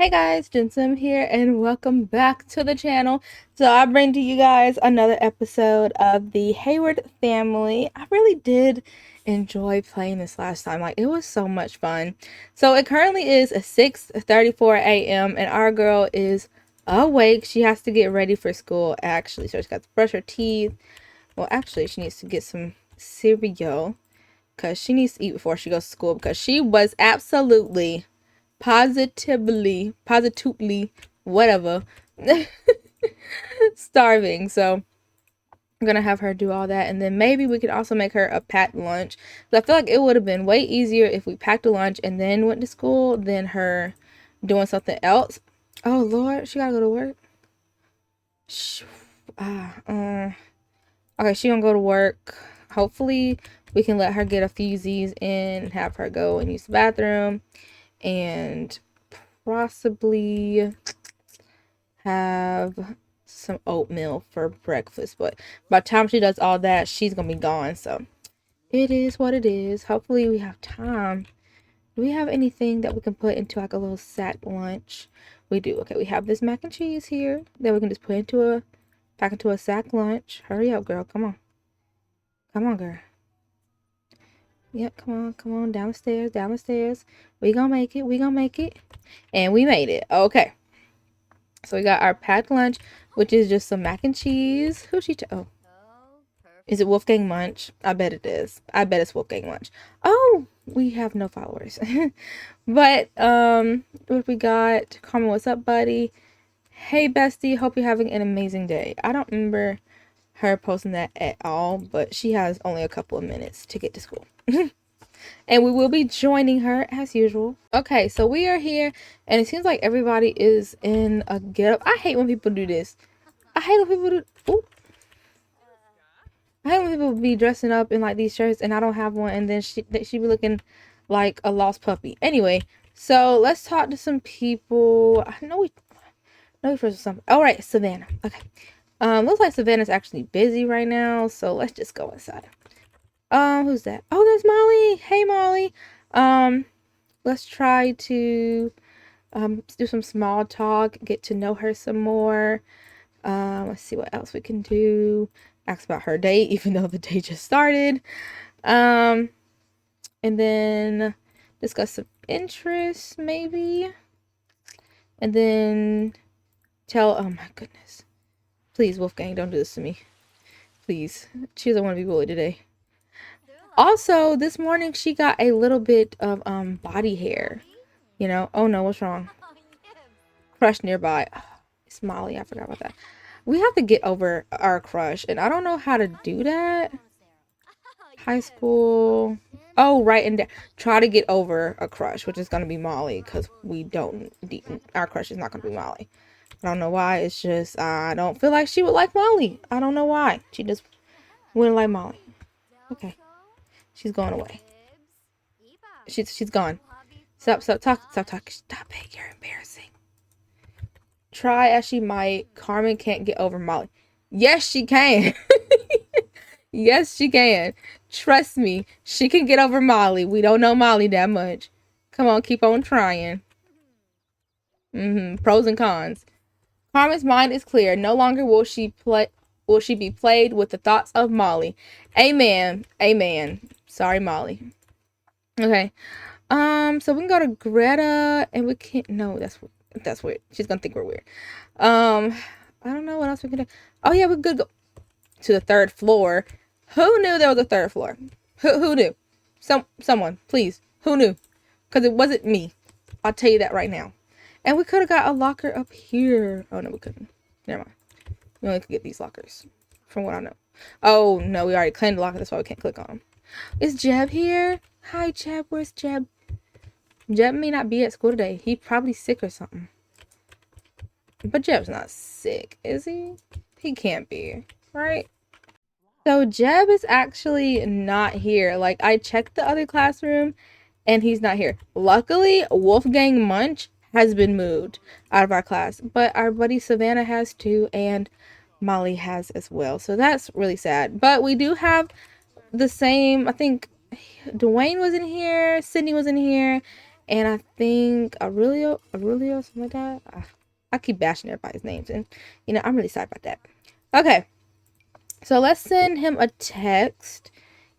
Hey guys, Jinsum here and welcome back to the channel. So I bring to you guys another episode of the Hayward family. I really did enjoy playing this last time. Like, it was so much fun. So it currently is 6:34 a.m. and our girl is awake. She has to get ready for school actually. So she's got to brush her teeth. Well, actually she needs to get some cereal because she needs to eat before she goes to school because she was absolutely positively, whatever, starving. So I'm gonna have her do all that, and then maybe we could also make her a packed lunch. But I feel like it would have been way easier if we packed a lunch and then went to school than her doing something else. Oh Lord, she gotta go to work. Okay, she gonna go to work. Hopefully we can let her get a few Z's in and have her go and use the bathroom and possibly have some oatmeal for breakfast. But by the time she does all that, she's gonna be gone. So it is what it is. Hopefully we have time. Do we have anything that we can put into like a little sack lunch? We do. Okay, we have this mac and cheese here that we can just put into a pack into a sack lunch. Hurry up, girl. Come on. Come on, girl. Yep, come on, down the stairs. We gonna make it, we gonna make it. And we made it. Okay. So we got our packed lunch, which is just some mac and cheese. Who's she? Oh, is it Wolfgang Munch? I bet it is. I bet it's Wolfgang Munch. Oh, we have no followers. But what we got? Carmen, what's up, buddy? Hey, bestie. Hope you're having an amazing day. I don't remember her posting that at all, but she has only a couple of minutes to get to school. And we will be joining her as usual. Okay, so we are here, and it seems like everybody is in a getup. I hate when people do this. I hate when people do. Ooh. I hate when people be dressing up in like these shirts, and I don't have one, and then she be looking like a lost puppy. Anyway, so let's talk to some people. I know we first something. All right, Savannah. Okay. Looks like Savannah's actually busy right now, so let's just go inside. Who's that? Oh, there's Molly. Hey, Molly. Let's try to do some small talk, get to know her some more. Let's see what else we can do. Ask about her day, even though the day just started. And then discuss some interests, maybe. And then tell, oh my goodness. Please, Wolfgang, don't do this to me. Please. She doesn't want to be bullied today. Also, this morning she got a little bit of body hair. You know, oh no, what's wrong? Crush nearby. Oh, it's Molly, I forgot about that. We have to get over our crush, and I don't know how to do that. High school. Oh, right, and try to get over a crush, which is gonna be Molly, because we don't. Our crush is not gonna be Molly. I don't know why. It's just I don't feel like she would like Molly. I don't know why. She just wouldn't like Molly. Okay, she's going away. She's gone. Stop talking. Stop it. You're embarrassing. Try as she might, Carmen can't get over Molly. Yes, she can. Yes, she can. Trust me, she can get over Molly. We don't know Molly that much. Come on, keep on trying. Pros and cons. Carmen's mind is clear. No longer will she be played with the thoughts of Molly. Amen. Amen. Sorry, Molly. Okay. So we can go to Greta, and we can't. No, that's weird. She's gonna think we're weird. I don't know what else we can do. Oh yeah, we could go to the third floor. Who knew there was a third floor? Who knew? Someone, please. Who knew? Because it wasn't me. I'll tell you that right now. And we could have got a locker up here. Oh no, we couldn't. Never mind. We only could get these lockers, from what I know. Oh no, we already claimed the locker. That's why we can't click on them. Is Jeb here? Hi, Jeb. Where's Jeb? Jeb may not be at school today. He's probably sick or something. But Jeb's not sick, is he? He can't be, right? So Jeb is actually not here. Like, I checked the other classroom and he's not here. Luckily, Wolfgang Munch has been moved out of our class. But our buddy Savannah has too, and Molly has as well. So that's really sad. But we do have the same, I think Dwayne was in here, Sydney was in here, and I think Aurelio, something like that. I keep bashing everybody's names, and I'm really sorry about that. Okay, so let's send him a text,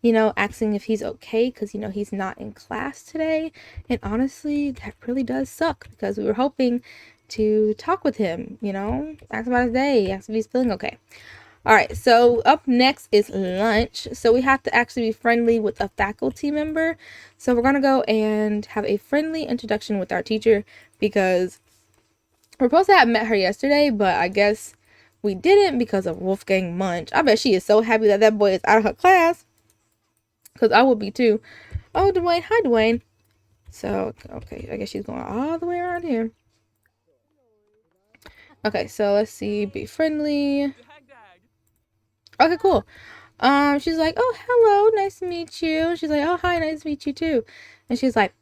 asking if he's okay because he's not in class today. And honestly, that really does suck because we were hoping to talk with him, ask about his day, ask if he's feeling okay. All right, so up next is lunch. So we have to actually be friendly with a faculty member. So we're going to go and have a friendly introduction with our teacher because we're supposed to have met her yesterday, but I guess we didn't because of Wolfgang Munch. I bet she is so happy that that boy is out of her class because I would be too. Oh, Dwayne. Hi, Dwayne. So, okay, I guess she's going all the way around here. Okay, so let's see. Be friendly. Okay, cool. She's like, oh, hello, nice to meet you. She's like, oh, hi, nice to meet you too. And she's like,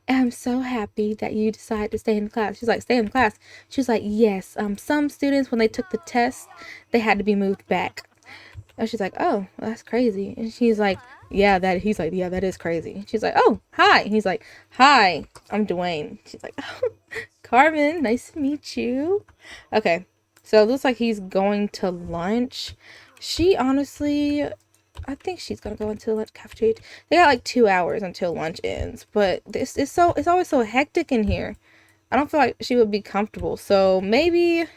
I'm so happy that you decided to stay in class. She's like, stay in class. She's like, yes. Some students, when they took the test, they had to be moved back. And she's like, oh, well, that's crazy. And she's like, he's like, yeah, that is crazy. She's like, oh, hi. He's like, hi, I'm Dwayne. She's like, oh, Carmen, nice to meet you. Okay, so it looks like he's going to lunch. She honestly, I think she's gonna go into lunch cafeteria. They got like 2 hours until lunch ends, but it's always so hectic in here. I don't feel like she would be comfortable. So maybe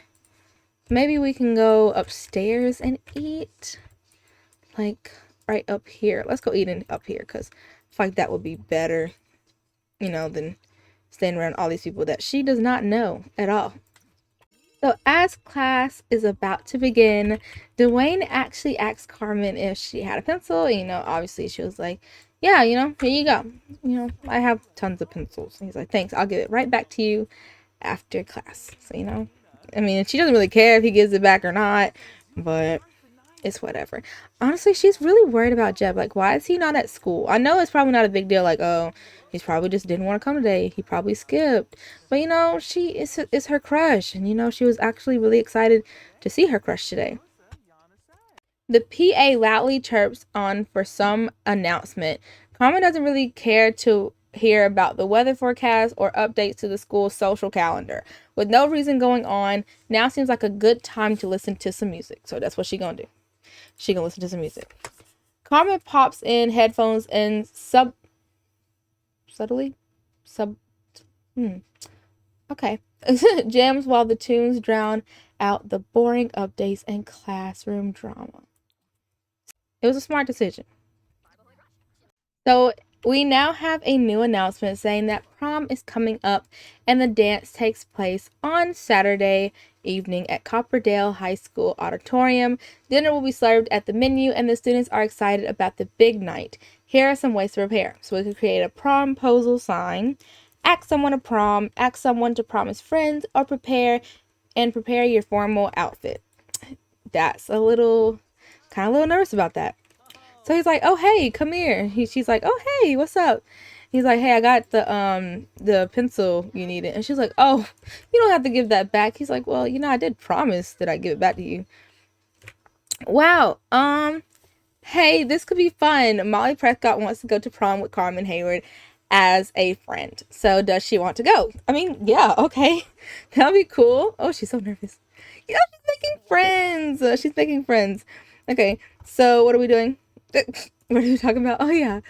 we can go upstairs and eat, like right up here. Let's go eat up here because I feel like that would be better, than staying around all these people that she does not know at all. So as class is about to begin, Dwayne actually asked Carmen if she had a pencil. Obviously she was like, yeah, here you go. I have tons of pencils. And he's like, thanks, I'll give it right back to you after class. So, I mean, she doesn't really care if he gives it back or not, but it's whatever. Honestly, she's really worried about Jeb. Like, why is he not at school? I know it's probably not a big deal. Like, oh, he's probably just didn't want to come today. He probably skipped. But she is her crush, and she was actually really excited to see her crush today. The PA loudly chirps on for some announcement. Carmen doesn't really care to hear about the weather forecast or updates to the school's social calendar. With no reason going on, now seems like a good time to listen to some music. So that's what she gonna do. She can listen to some music. Carmen pops in headphones and subtly sub okay jams while the tunes drown out the boring updates and classroom drama. It was a smart decision. So we now have a new announcement saying that prom is coming up and the dance takes place on Saturday evening at Copperdale High School Auditorium. Dinner will be served at the menu and the students are excited about the big night. Here are some ways to prepare. So we could create a promposal sign, ask someone to prom, ask someone to prom as friends, or prepare your formal outfit. That's kind of a little nervous about that. So he's like, "Oh hey, come here." She's like, "Oh hey, what's up?" He's like, "Hey, I got the pencil you needed." And she's like, "Oh, you don't have to give that back." He's like, "Well, I did promise that I'd give it back to you." Wow. Hey, this could be fun. Molly Prescott wants to go to prom with Carmen Hayward as a friend. So does she want to go? I mean, yeah, okay. That'll be cool. Oh, she's so nervous. Yeah, she's making friends. She's making friends. Okay, so what are we doing? What are we talking about? Oh yeah,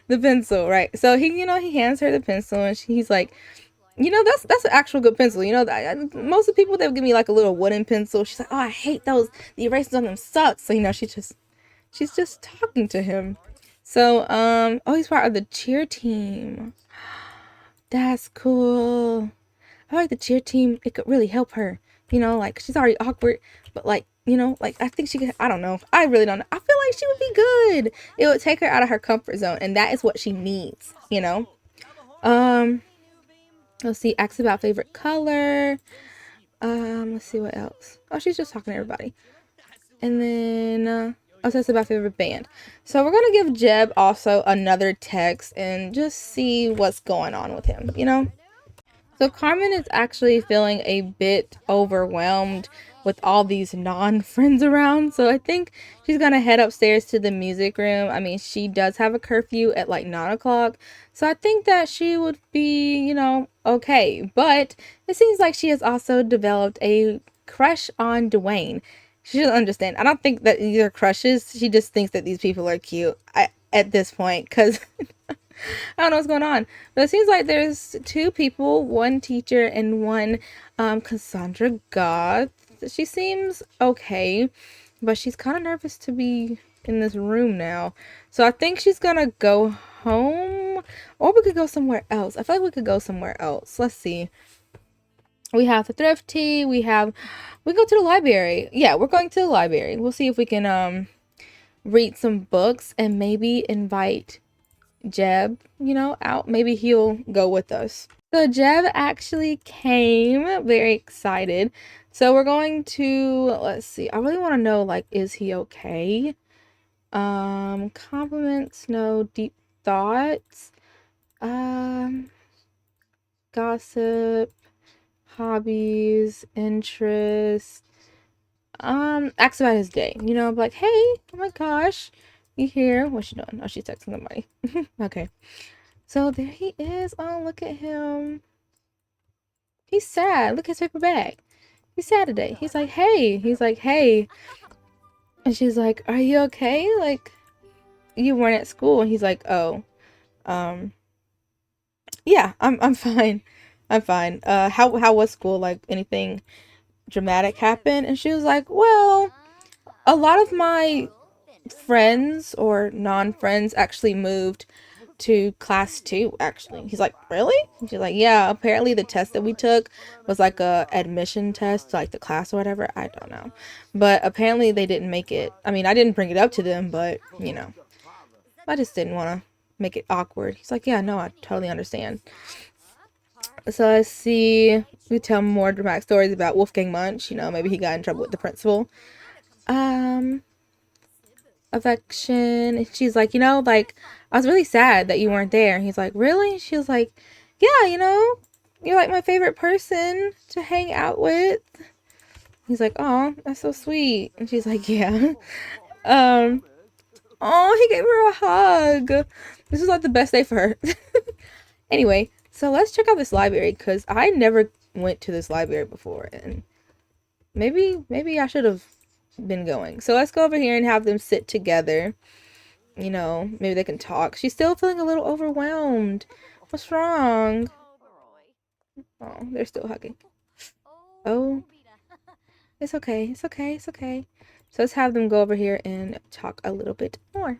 the pencil, right? So he hands her the pencil, and he's like, that's an actual good pencil. Most of the people, they'll give me like a little wooden pencil. She's like, oh, I hate those. The erasers on them suck. So she's just talking to him. So oh, he's part of the cheer team. That's cool. I like the cheer team. It could really help her. Like she's already awkward, but like I think she could. I don't know. I really don't know. I feel like she would be good. It would take her out of her comfort zone, and that is what she needs. Um, let's see. Ask about favorite color. Let's see what else. Oh, she's just talking to everybody, and then oh, that's about favorite band. So we're gonna give Jeb also another text and just see what's going on with him. So Carmen is actually feeling a bit overwhelmed with all these non-friends around. So I think she's gonna head upstairs to the music room. I mean, she does have a curfew at like 9 o'clock. So I think that she would be, okay. But it seems like she has also developed a crush on Dwayne. She doesn't understand. I don't think that these are crushes. She just thinks that these people are cute at this point, because I don't know what's going on. But it seems like there's two people, one teacher and one Cassandra Goth. She seems okay, but she's kind of nervous to be in this room now. So I think she's gonna go home, or we could go somewhere else. I feel like we could go somewhere else. Let's see. We have the thrifty. We go to the library. Yeah, we're going to the library. We'll see if we can read some books and maybe invite Jeb, out. Maybe he'll go with us. So Jeb actually came, very excited. So we're going to, let's see. I really want to know, like, is he okay? Compliments, no. Deep thoughts. Um, Gossip, hobbies, interests. Ask about his day. Like, hey, oh my gosh, you here? What's she doing? Oh, she's texting somebody. Okay. So there he is. Oh, look at him. He's sad. Look at his paper bag. He's sad today. He's like, hey. He's like, hey. And she's like, are you okay? Like, you weren't at school. And he's like, oh, um, yeah, I'm fine. I'm fine. How was school? Like, anything dramatic happen? And she was like, well, a lot of my friends or non-friends actually moved to class 2. Actually, he's like, really? And she's like, yeah, apparently the test that we took was like a admission test to like the class or whatever. I don't know, but apparently they didn't make it. I mean, I didn't bring it up to them, but I just didn't want to make it awkward. He's like, yeah, no, I totally understand. So let's see. We tell more dramatic stories about Wolfgang Munch. Maybe he got in trouble with the principal. um Affection. And she's like, like, I was really sad that you weren't there. And he's like, really? She was like, yeah, you're like my favorite person to hang out with. He's like, oh, that's so sweet. And she's like, yeah. um oh, he gave her a hug. This was like the best day for her. Anyway, so let's check out this library, because I never went to this library before, and maybe I should have been going. So let's go over here and have them sit together. Maybe they can talk. She's still feeling a little overwhelmed. What's wrong? Oh, they're still hugging. Oh, it's okay. It's okay. It's okay. So let's have them go over here and talk a little bit more.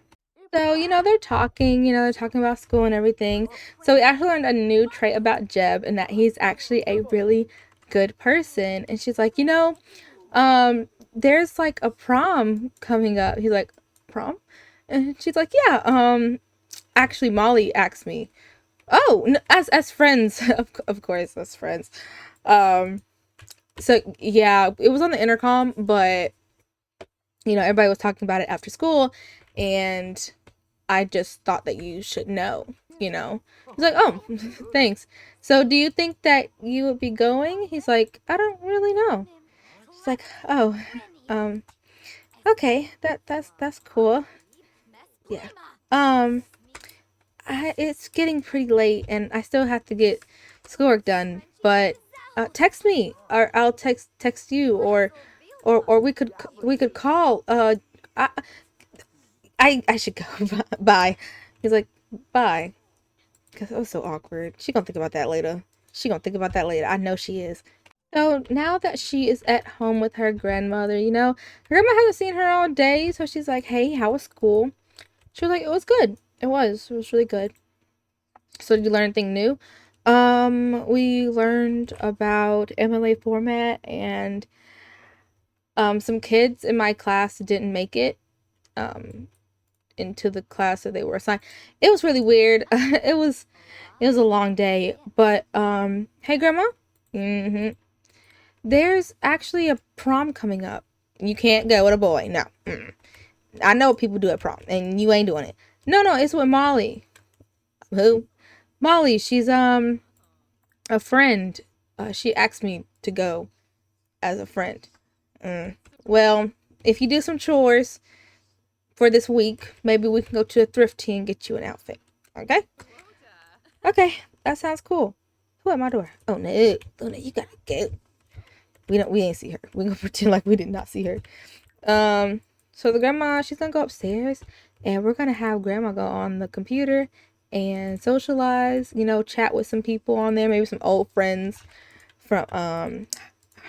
So, they're talking about school and everything. So we actually learned a new trait about Jeb, and that he's actually a really good person. And she's like, there's like a prom coming up. He's like, prom? And she's like, yeah, actually Molly asked me. Oh, as friends, of course, as friends. Um, so yeah, it was on the intercom, but everybody was talking about it after school, and I just thought that you should know. He's like, oh, thanks. So, do you think that you would be going? He's like, I don't really know. She's like, oh, um, okay, that's cool. Yeah. Um, it's getting pretty late, and I still have to get schoolwork done. But text me, or I'll text you, or we could call. I I should go. Bye. He's like, bye. Because it was so awkward. She gonna think about that later. I know she is. So now that she is at home with her grandmother, her grandma hasn't seen her all day, so she's like, hey, how was school? She was like, it was good. It was really good. So did you learn anything new? We learned about MLA format, and some kids in my class didn't make it um into the class that they were assigned. It was really weird. It was a long day, but hey grandma. Mhm. There's actually a prom coming up. You can't go with a boy. No. Mm. I know what people do at prom, and you ain't doing it. No, no, it's with Molly. Who? Molly. She's a friend. She asked me to go as a friend. Well, if you do some chores for this week, maybe we can go to a thrift and get you an outfit. Okay? Okay, that sounds cool. Who at my door? Oh no, oh no, you gotta go. We ain't see her. We gonna pretend like we did not see her. Um, so the grandma, she's gonna go upstairs, and we're gonna have grandma go on the computer and socialize. You know, chat with some people on there, maybe some old friends from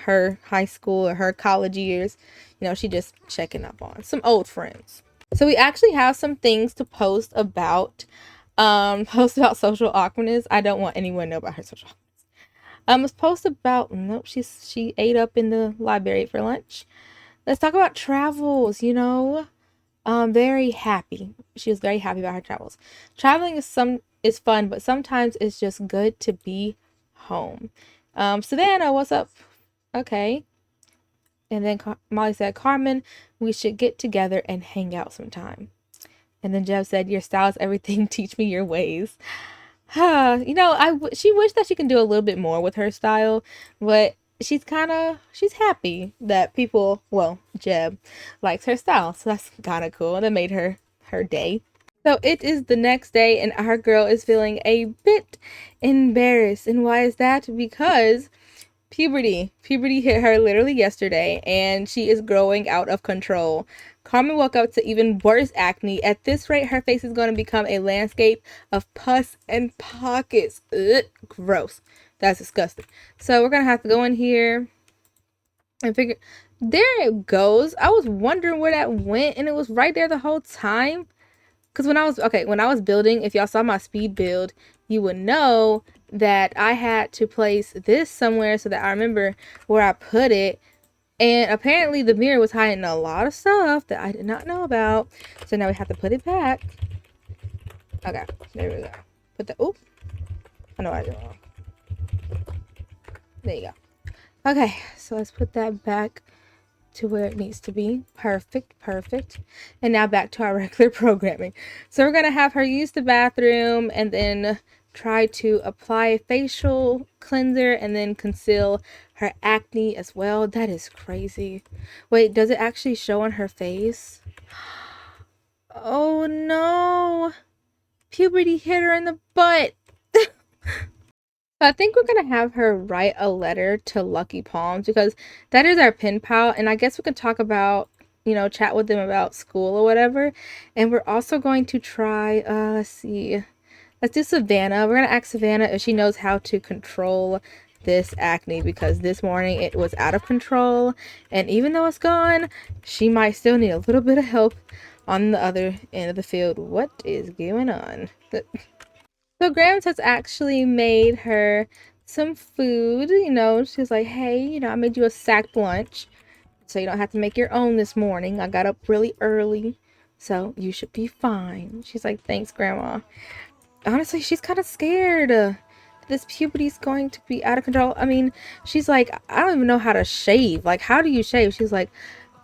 her high school or her college years. You know, she just checking up on some old friends. So we actually have some things to post about post about social awkwardness. I don't want anyone to know about her social awkwardness. Let's post about nope, she ate up in the library for lunch. Let's talk about travels, you know. Very happy. She was very happy about her travels. Traveling is fun, but sometimes it's just good to be home. Savannah, what's up? Okay. And then Molly said, Carmen, we should get together and hang out sometime. And then Jeff said, your style's everything. Teach me your ways. You know, she wished that she can do a little bit more with her style, but she's happy that people, well, Jeb likes her style. So that's kind of cool. That made her day. So it is the next day and our girl is feeling a bit embarrassed. And why is that? Because puberty hit her literally yesterday and she is growing out of control. Carmen woke up to even worse acne. At this rate, her face is going to become a landscape of pus and pockets. Ugh, gross. That's disgusting. So we're going to have to go in here and figure. There it goes. I was wondering where that went and it was right there the whole time. Because when I was building, if y'all saw my speed build, you would know that I had to place this somewhere so that I remember where I put it. And apparently the mirror was hiding a lot of stuff that I did not know about. So now we have to put it back. Okay, there we go. Put the, oh, I know what I did wrong. There you go. Okay, so let's put that back to where it needs to be. Perfect. And now back to our regular programming. So we're gonna have her use the bathroom and then try to apply a facial cleanser and then conceal her acne as well. That is crazy. Wait, does it actually show on her face? Oh no, puberty hit her in the butt. I think we're gonna have her write a letter to Lucky Palms because that is our pen pal, and I guess we can talk about, you know, chat with them about school or whatever. And we're also going to try, let's see, let's do Savannah. We're gonna ask Savannah if she knows how to control this acne because this morning it was out of control, and even though it's gone, she might still need a little bit of help on the other end of the field. What is going on? So Grams has actually made her some food. You know, she's like, hey, you know, I made you a sacked lunch. So you don't have to make your own this morning. I got up really early. So you should be fine. She's like, thanks, Grandma. Honestly, she's kind of scared. This puberty's going to be out of control. I mean, she's like, I don't even know how to shave. Like, how do you shave? She's like,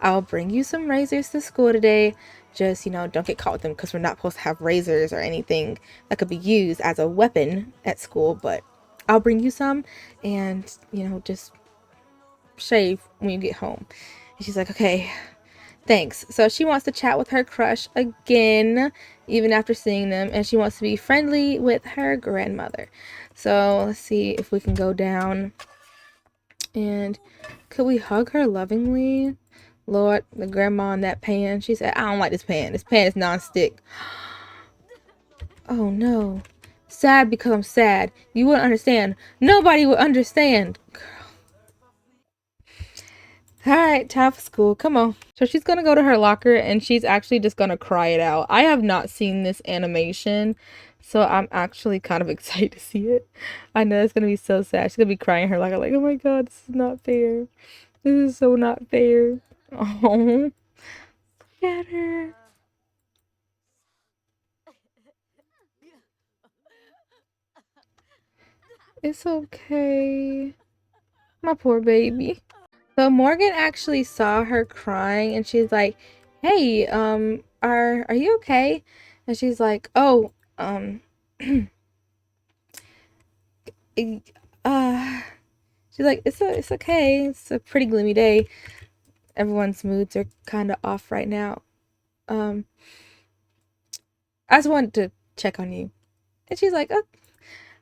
I'll bring you some razors to school today. Just, you know, don't get caught with them because we're not supposed to have razors or anything that could be used as a weapon at school. But I'll bring you some and, you know, just shave when you get home. And she's like, okay, thanks. So she wants to chat with her crush again, even after seeing them. And she wants to be friendly with her grandmother. So let's see if we can go down. And could we hug her lovingly? Lord, the grandma in that pan. She said, I don't like this pan. This pan is non-stick. Oh no. Sad because I'm sad. You wouldn't understand. Nobody would understand. Alright, time for school. Come on. So she's gonna go to her locker and she's actually just gonna cry it out. I have not seen this animation, so I'm actually kind of excited to see it. I know it's gonna be so sad. She's gonna be crying her locker like, oh my god, this is not fair. This is so not fair. Oh, get her. It's okay. My poor baby. So Morgan actually saw her crying and she's like, "Hey, are you okay?" And she's like, "Oh, uh she's like, it's okay. It's a pretty gloomy day. everyone's moods are kind of off right now. I just wanted to check on you. And she's like,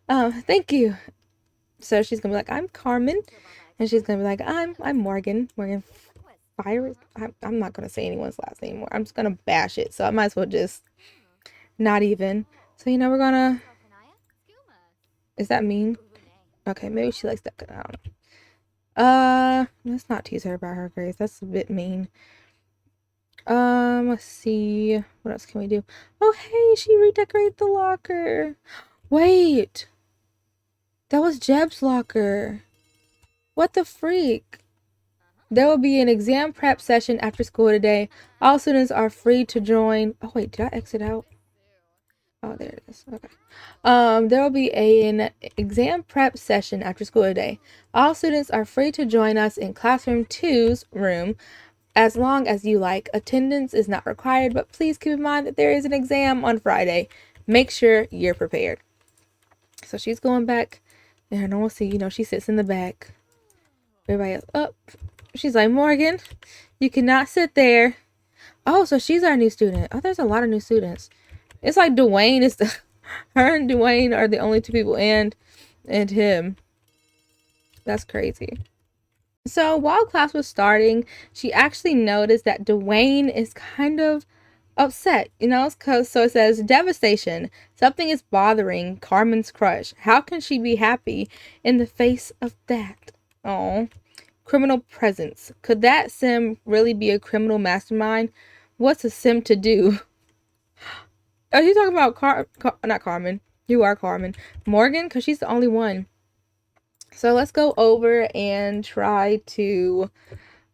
thank you. So she's gonna be like, I'm Carmen. And she's gonna be like, I'm Morgan. Morgan Fire. I'm not gonna say anyone's last name anymore. I'm just gonna bash it. So I might as well just not even. So we're gonna. Is that mean? Okay, maybe she likes that. I don't know. Let's not tease her about her grades. That's a bit mean. Let's see. What else can we do? Oh, hey, she redecorated the locker. Wait. That was Jeb's locker. What the freak? There will be an exam prep session after school today. All students are free to join. Oh, wait, did I exit out? Oh, there it is. Okay. There will be an exam prep session after school today. All students are free to join us in classroom 2's room as long as you like. Attendance is not required, but please keep in mind that there is an exam on Friday. Make sure you're prepared. So she's going back in her normal seat. She sits in the back. Everybody else up. She's like, Morgan, you cannot sit there. Oh, so she's our new student. Oh, there's a lot of new students. It's like Dwayne is the her and Dwayne are the only two people and him. That's crazy. So while class was starting, she actually noticed that Dwayne is kind of upset, so it says devastation. Something is bothering Carmen's crush. How can she be happy in the face of that? Oh, criminal presence. Could that sim really be a criminal mastermind? What's a sim to do? Are you talking about not Carmen? You are Carmen. Morgan, because she's the only one. So let's go over and try to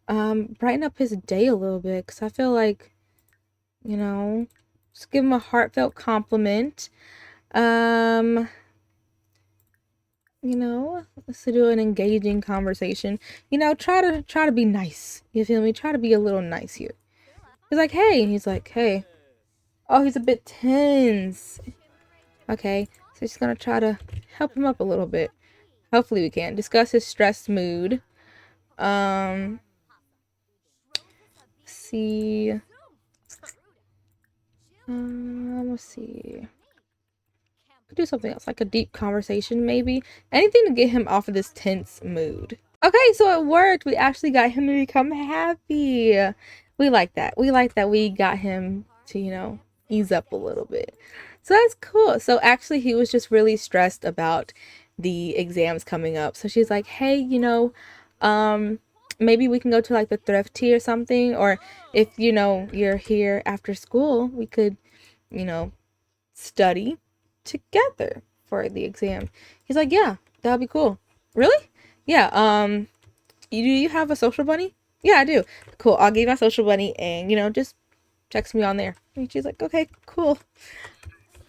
brighten up his day a little bit, because I feel like, just give him a heartfelt compliment. Let's do an engaging conversation. Try to be nice. You feel me? Try to be a little nice here. He's like, hey. And he's like, hey. Oh, he's a bit tense. Okay. So she's gonna try to help him up a little bit. Hopefully we can. Discuss his stressed mood. Let's see. Let's see. Could do something else, like a deep conversation, maybe. Anything to get him off of this tense mood. Okay, so it worked. We actually got him to become happy. We like that. We like that we got him to, ease up a little bit. So that's cool. So actually, he was just really stressed about the exams coming up. So she's like, hey, maybe we can go to like the thrift tea or something. Or if, you're here after school, we could, study together for the exam. He's like, yeah, that'll be cool. Really? Yeah. Do you have a social bunny? Yeah, I do. Cool. I'll give you my social bunny and, just text me on there. And she's like, okay, cool.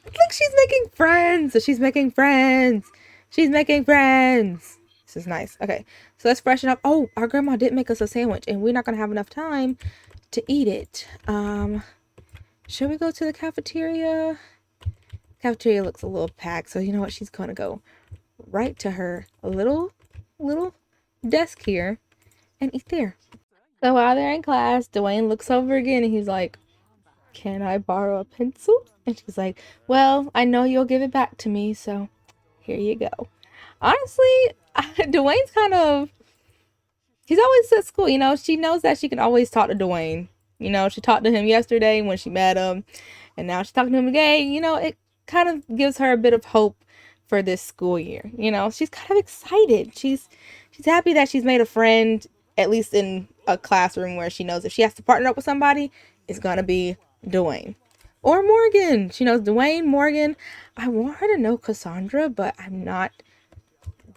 Look, she's making friends. She's making friends. She's making friends. This is nice. Okay, so let's freshen up. Oh, our grandma did make us a sandwich and we're not going to have enough time to eat it. Should we go to the cafeteria? Cafeteria looks a little packed, so you know what? She's going to go right to her little desk here and eat there. So while they're in class, Dwayne looks over again and he's like, can I borrow a pencil? And she's like, well, I know you'll give it back to me, so here you go. Honestly, Dwayne's he's always at school, she knows that she can always talk to Dwayne. She talked to him yesterday when she met him, and now she's talking to him again. It kind of gives her a bit of hope for this school year. She's kind of excited. She's happy that she's made a friend, at least in a classroom where she knows if she has to partner up with somebody, it's gonna be Dwayne or Morgan. She knows Dwayne, Morgan. I want her to know Cassandra, but I'm not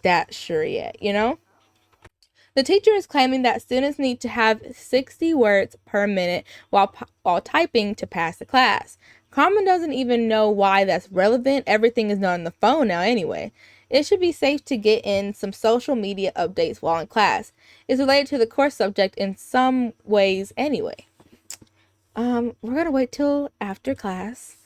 that sure yet, The teacher is claiming that students need to have 60 words per minute while typing to pass the class. Carmen doesn't even know why that's relevant. Everything is done on the phone now anyway. It should be safe to get in some social media updates while in class. It's related to the course subject in some ways anyway. We're gonna wait till after class.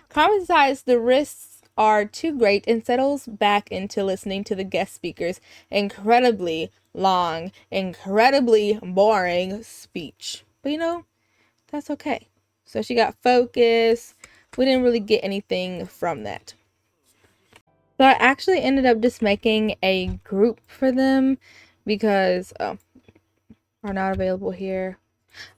Carmen decides the risks are too great and settles back into listening to the guest speaker's incredibly long, incredibly boring speech. But that's okay. So she got focus. We didn't really get anything from that. So I actually ended up just making a group for them because are not available here.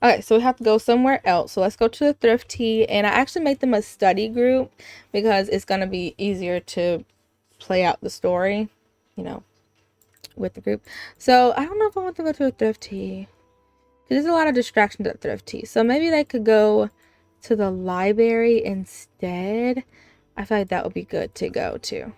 Okay, so we have to go somewhere else. So let's go to the thrifty, and I actually made them a study group because it's gonna be easier to play out the story, you know, with the group. So I don't know if I want to go to a thrifty because there's a lot of distractions at thrifty. So maybe they could go to the library instead. I feel like that would be good to go to.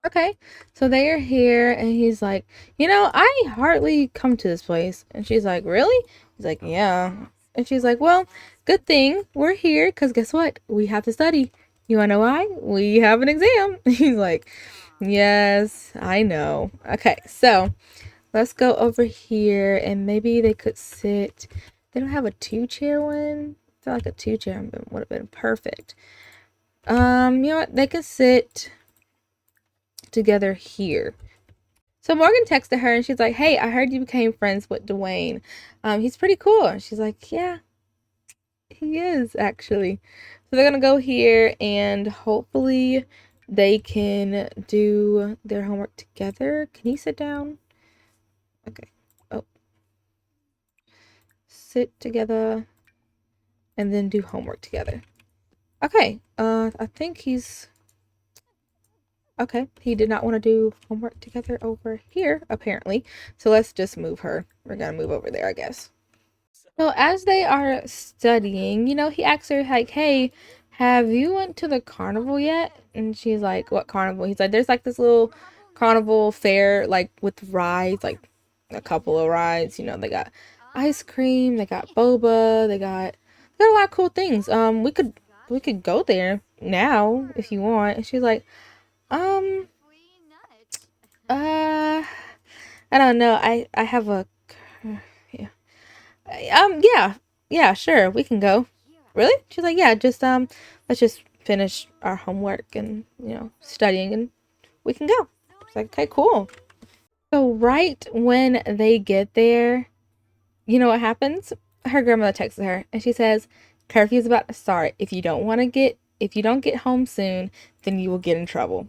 Okay, so they are here, and he's like, I hardly come to this place. And she's like, really? He's like, yeah. And she's like, well, good thing we're here, because guess what? We have to study. You want to know why? We have an exam. He's like, yes, I know. Okay, so let's go over here, and maybe they could sit. They don't have a two-chair one. I feel like a two-chair would have been perfect. You know what? They could sit together here. So Morgan texted her and she's like, hey, I heard you became friends with Dwayne. He's pretty cool. And she's like, yeah, he is actually. So they're gonna go here and hopefully they can do their homework together. Can you sit down? Okay. Oh. Sit together and then do homework together. Okay. I think he's okay. He did not want to do homework together over here, apparently. So let's just move her. We're gonna move over there, I guess. So as they are studying, he asks her like, "Hey, have you went to the carnival yet?" And she's like, "What carnival?" He's like, "There's like this little carnival fair, like with rides, like a couple of rides. They got ice cream, they got boba, they got a lot of cool things. We could go there now if you want." And she's like, "Um, uh, I don't know. I have a yeah. Yeah, sure, we can go." Really? She's like, yeah, just let's just finish our homework and studying, and we can go. It's like, okay, cool. So right when they get there, you know what happens? Her grandmother texts her and she says, curfew's about to start. If you don't get home soon, then you will get in trouble.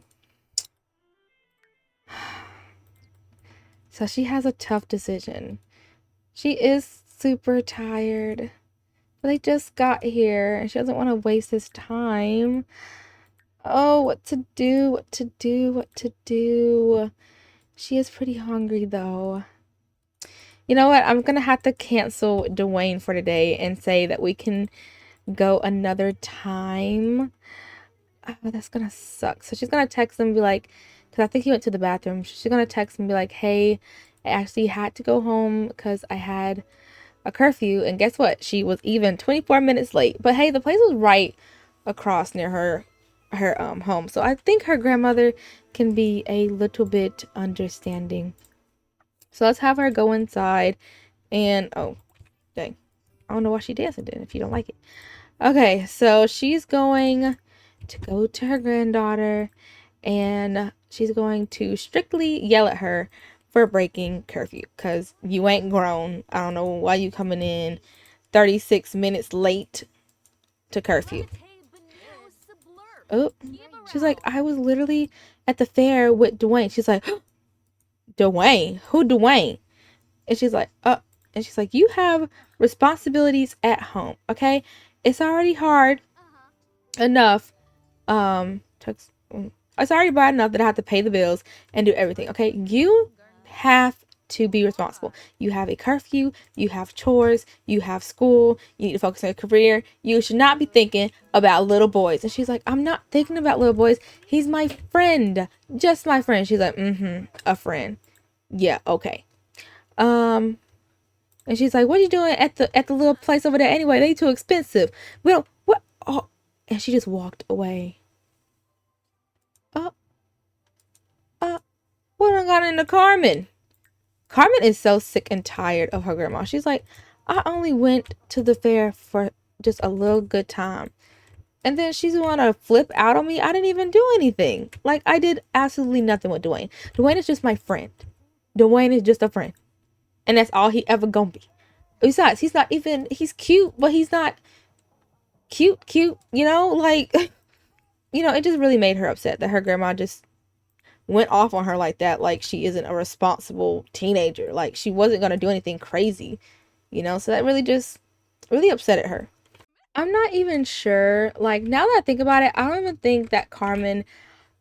So she has a tough decision. She is super tired. But they just got here and she doesn't want to waste his time. Oh, what to do, what to do, what to do. She is pretty hungry though. You know what? I'm gonna have to cancel Dwayne for today and say that we can go another time. Oh, that's gonna suck. So she's gonna text him and be like, because I think he went to the bathroom. She's gonna text him and be like, hey, I actually had to go home because I had a curfew. And guess what? She was even 24 minutes late. But hey, the place was right across near her home. So I think her grandmother can be a little bit understanding. So let's have her go inside and oh dang. I don't know why she dancing then if you don't like it. Okay, so she's going to go to her granddaughter and she's going to strictly yell at her for breaking curfew because you ain't grown. I don't know why you coming in 36 minutes late to curfew. Oh, she's like, I was literally at the fair with Dwayne. She's like, Dwayne? Who Dwayne? And she's like, and she's like, you have responsibilities at home, okay? It's already hard enough. It's already bad enough that I have to pay the bills and do everything, okay? You have to be responsible. You have a curfew, you have chores, you have school, you need to focus on your career. You should not be thinking about little boys. And she's like, I'm not thinking about little boys. He's my friend. Just my friend. She's like, a friend. Yeah, okay. And she's like, what are you doing at the little place over there anyway? They too expensive. We don't what oh and she just walked away. Uh what I got into Carmen? Carmen is so sick and tired of her grandma. She's like, I only went to the fair for just a little good time. And then she's wanna flip out on me. I didn't even do anything. Like I did absolutely nothing with Dwayne. Dwayne is just my friend. Dwayne is just a friend. And that's all he ever gonna be. Besides, he's not even, he's cute, but he's not cute, you know? Like, you know, it just really made her upset that her grandma just went off on her like that. Like, she isn't a responsible teenager. Like, she wasn't gonna do anything crazy, you know? So that really just really upset her. I'm not even sure. Like, now that I think about it, I don't even think that Carmen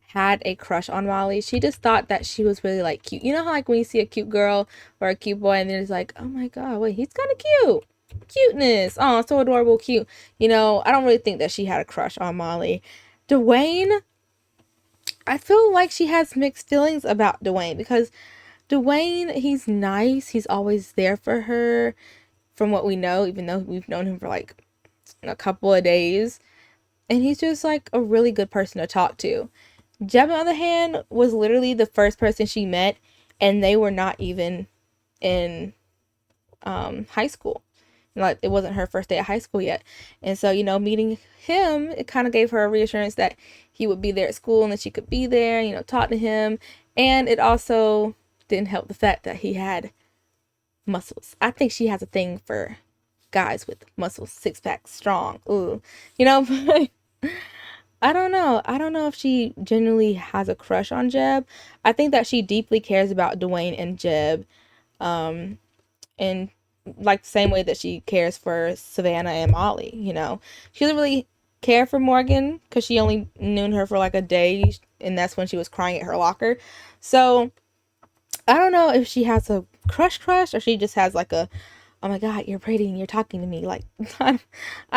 had a crush on Molly. She just thought that she was really like cute. You know how like when you see a cute girl or a cute boy and then it's like, oh my god, wait, he's kind of cute. Cuteness. Oh, so adorable, cute. You know, I don't really think that she had a crush on Molly. Dwayne, I feel like she has mixed feelings about Dwayne because Dwayne, he's nice. He's always there for her from what we know, even though we've known him for like a couple of days. And he's just like a really good person to talk to. Jeb, on the other hand, was literally the first person she met, and they were not even in high school. Like, it wasn't her first day at high school yet. And so, you know, meeting him, it kind of gave her a reassurance that he would be there at school and that she could be there, you know, talk to him. And it also didn't help the fact that he had muscles. I think she has a thing for guys with muscles, six packs, strong. Ooh, you know, but I don't know. I don't know if she genuinely has a crush on Jeb. I think that she deeply cares about Dwayne and Jeb, and like the same way that she cares for Savannah and Molly. You know, she doesn't really care for Morgan because she only knew her for like a day, and that's when she was crying at her locker. So I don't know if she has a crush, or she just has like a, oh my god, you're pretty and you're talking to me. Like, I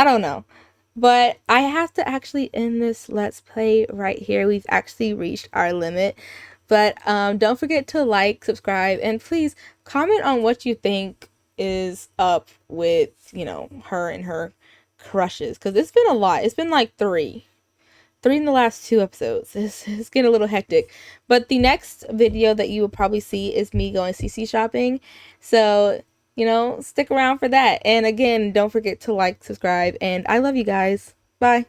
don't know. But I have to actually end this Let's Play right here. We've actually reached our limit. But don't forget to like, subscribe, and please comment on what you think is up with, you know, her and her crushes. Because it's been a lot. It's been like three in the last 2 episodes. It's getting a little hectic. But the next video that you will probably see is me going CC shopping. So, you know, stick around for that. And again, don't forget to like, subscribe, and I love you guys. Bye.